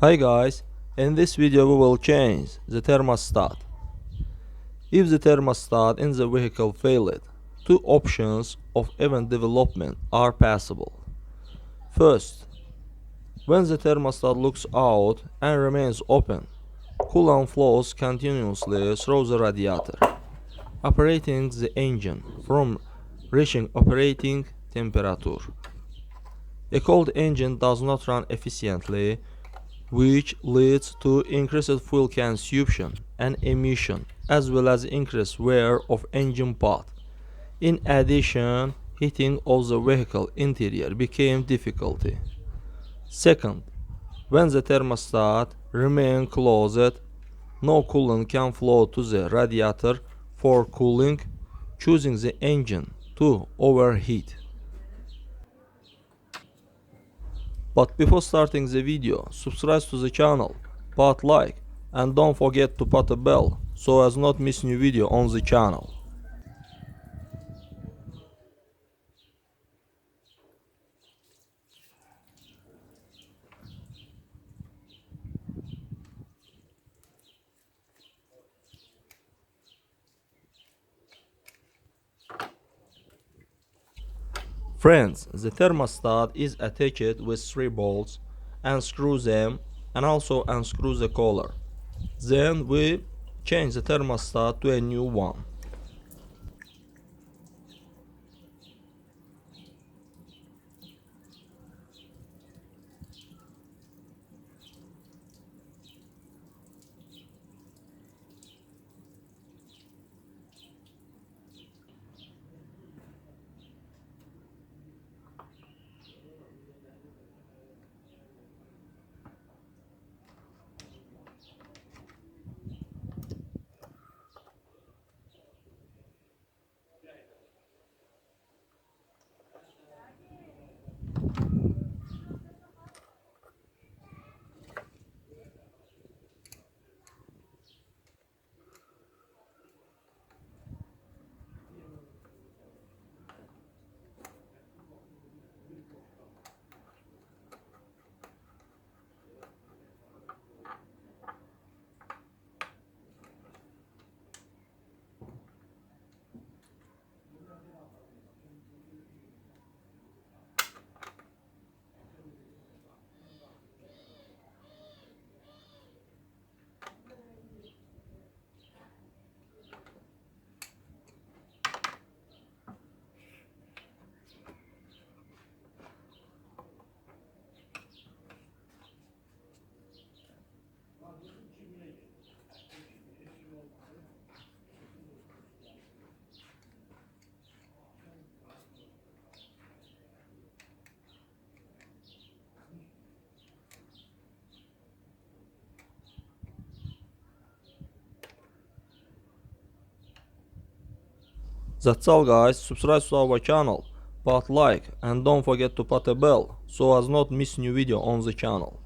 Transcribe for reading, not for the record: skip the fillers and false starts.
Hi guys, in this video we will change the thermostat. If the thermostat in the vehicle failed, two options of event development are possible. First, when the thermostat looks out and remains open, coolant flows continuously through the radiator, operating the engine from reaching operating temperature. A cold engine does not run efficiently, which leads to increased fuel consumption and emission, as well as increased wear of engine part. In addition, heating of the vehicle interior became difficult. Second, when the thermostat remains closed, no coolant can flow to the radiator for cooling, causing the engine to overheat. But before starting the video, subscribe to the channel, put like, and don't forget to put a bell so as not miss new video on the channel. Friends, the thermostat is attached with 3 bolts. Unscrew them and also unscrew the collar. Then we change the thermostat to a new one. That's all guys, subscribe to our channel, put like and don't forget to put a bell so as not miss new video on the channel.